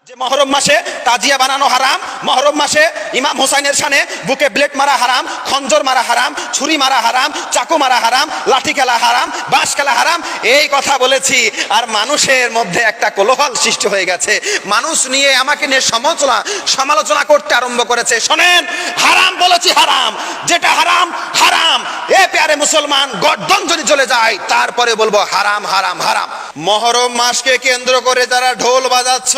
যে মহরম মাসে তাজিয়া বানানো হারাম, মহরম মাসে ইমাম হুসাইনের শানে বুকে ব্লেড মারা হারাম, খঞ্জর মারা হারাম, ছুরি মারা হারাম, চাকু মারা হারাম, লাঠি খেলা হারাম, বাঁশ খেলা হারাম, এই কথা বলেছি। আর মানুষের মধ্যে একটা কোলাহল সৃষ্টি হয়ে গেছে। মানুষ নিয়ে আমাকে নিয়ে সমালোচনা করতে আরম্ভ করেছে। শোনেন, হারাম বলেছি হারাম, যেটা হারাম হারাম। এ প্যারে মুসলমান, গর্দন যদি চলে যায় তারপরে বলবো হারাম হারাম হারাম। মহরম মাসকে কেন্দ্র করে যারা ঢোল বাজাচ্ছ,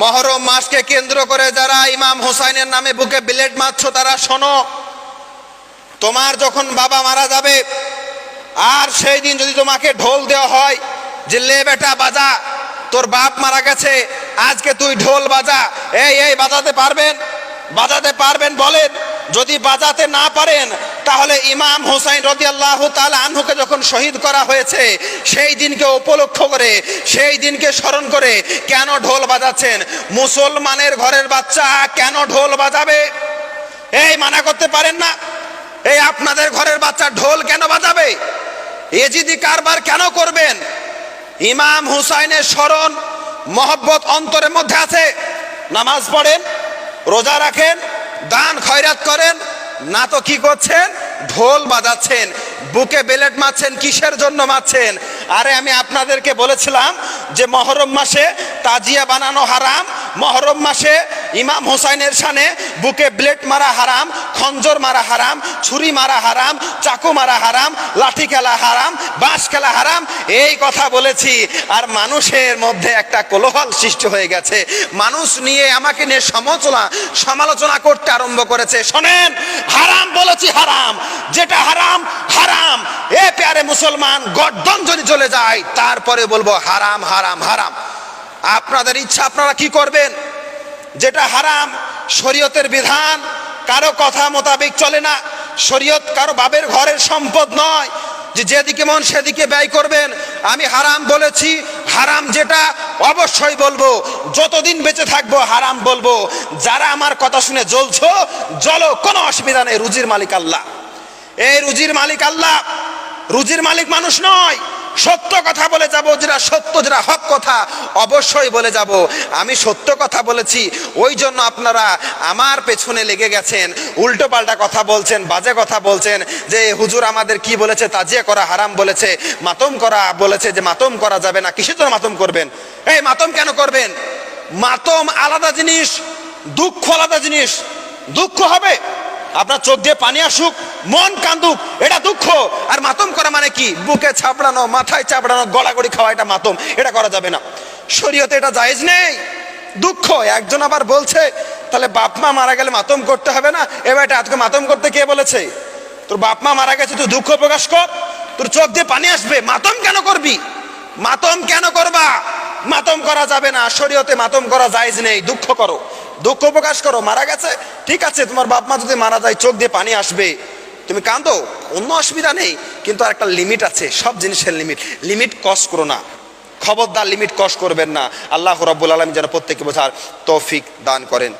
মহরম মাসকে কেন্দ্র করে যারা ইমাম হুসাইনের নামে বুকে ব্লেড মারছ, তারা শোনো, তোমার যখন বাবা মারা যাবে আর সেই দিন যদি তোমাকে ঢোল দেওয়া হয় যে লে বেটা বাজা, তোর বাপ মারা গেছে, আজকে তুই ঢোল বাজা, এই বাজাতে পারবেন? বাজাতে পারবেন বলেন? যদি বাজাতে না পারেন তাহলে ইমাম হুসাইন রাদিয়াল্লাহু তাআলা আনহুকে যখন শহীদ করা হয়েছে সেই দিনকে উপলক্ষ করে, সেই দিনকে স্মরণ করে কেন ঢোল বাজাচ্ছেন? মুসলমানের ঘরের বাচ্চা কেন ঢোল বাজাবে? এই মানা করতে পারেন না? এই আপনাদের ঘরের বাচ্চা ঢোল কেন বাজাবে? এজিদি কারবার কেন করবেন? ইমাম হুসাইনের স্মরণ মহব্বত অন্তরের মধ্যে আছে, নামাজ পড়েন, রোজা রাখেন, দান খয়রাত করেন, না তো কি করছেন? ঢোল বাজাচ্ছেন, বুকে ব্লেড মারছেন। কিসের জন্য মারছেন? আরে আমি আপনাদেরকে বলেছিলাম যে মহরম মাসে তাজিয়া বানানো হারাম, মহরম মাসে ইমাম হুসাইনের শানে বুকে ব্লেড মারা হারাম, খঞ্জর মারা হারাম, ছুরি মারা হারাম, চাকু মারা হারাম, লাঠি খেলা হারাম, বাঁশ খেলা হারাম, এই কথা বলেছি। আর মানুষের মধ্যে একটা কোলাহল সৃষ্টি হয়ে গেছে। মানুষ নিয়ে আমাকে নিয়ে সমালোচনা করতে আরম্ভ করেছে। শোনেন, হারাম বলেছি হারাম, যেটা হারাম হারাম। এ প্যারে মুসলমান, গর্দন যদি চলে যায় তারপরে বলবো হারাম হারাম হারাম। আপনাদের ইচ্ছা, আপনারা কি করবেন? যেটা হারাম, শরীয়তের বিধান, কারো কথা মোতাবেক চলে না। শরীয়ত কারো বাবের ঘরের সম্পদ নয় যে যেদিকে মন সেদিকে ব্যয় করবেন। আমি হারাম বলেছি, হারাম যেটা অবশ্যই বলবো, যতদিন বেঁচে থাকবো হারাম বলবো। যারা আমার কথা শুনে জ্বলছো, জ্বলো, কোনো অসুবিধা নেই। রুজির মালিক আল্লাহ, এই রুজির মালিক আল্লাহ, রুজির মালিক মানুষ নয়। সত্য কথা বলে যাব, যেটা সত্য, যেটা হক কথা অবশ্যই বলে যাব। আমি সত্য কথা বলেছি, ওই জন্য আপনারা আমার পেছনে লেগে গেছেন, উল্টো পাল্টা কথা বলছেন, বাজে কথা বলছেন যে হুজুর আমাদের কি বলেছে, তাজিয়া করা হারাম বলেছে, মাতম করা বলেছে যে মাতম করা যাবে না। কিসের জন্য মাতম করবেন? এই মাতম কেন করবেন? মাতম আলাদা জিনিস, দুঃখ আলাদা জিনিস। দুঃখ হবে, আপনার চোখ দিয়ে পানি আসুক, মন কান্দুক, এটা দুঃখ। আর মাতম করা মানে কি? বুকে চাপড়ানো, মাথায় চাপড়ানো, গড়াগড়ি খাওয়া, এটা মাতম, এটা করা যাবে না। শরীয়তে এটা জায়েজ নেই। দুঃখ। একজন আবার বলছে তাহলে বাপ মা মারা গেলে মাতম করতে হবে না? এবার এটা আজকে মাতম করতে কে বলেছে? তোর বাপ মা মারা গেছে, তুই দুঃখ প্রকাশ কর, তোর চোখ দিয়ে পানি আসবে, মাতম কেন করবি? মাতম কেন করবা? মাতম করা যাবে না, শরীয়তে মাতম করা জায়েজ নেই। দুঃখ করো, দুঃখ প্রকাশ করো। মারা গেছে, ঠিক আছে, তোমার বাপ মা যদি মারা যায় চোখ দিয়ে পানি আসবে, তুমি কাঁদো, অন্য অসুবিধা নেই। কিন্তু আর একটা লিমিট আছে, সব জিনিসের লিমিট। লিমিট ক্রস করো না, খবরদার লিমিট ক্রস করবেন না। আল্লাহ রাব্বুল আলামিন যেন প্রত্যেককে বোঝার তৌফিক দান করেন।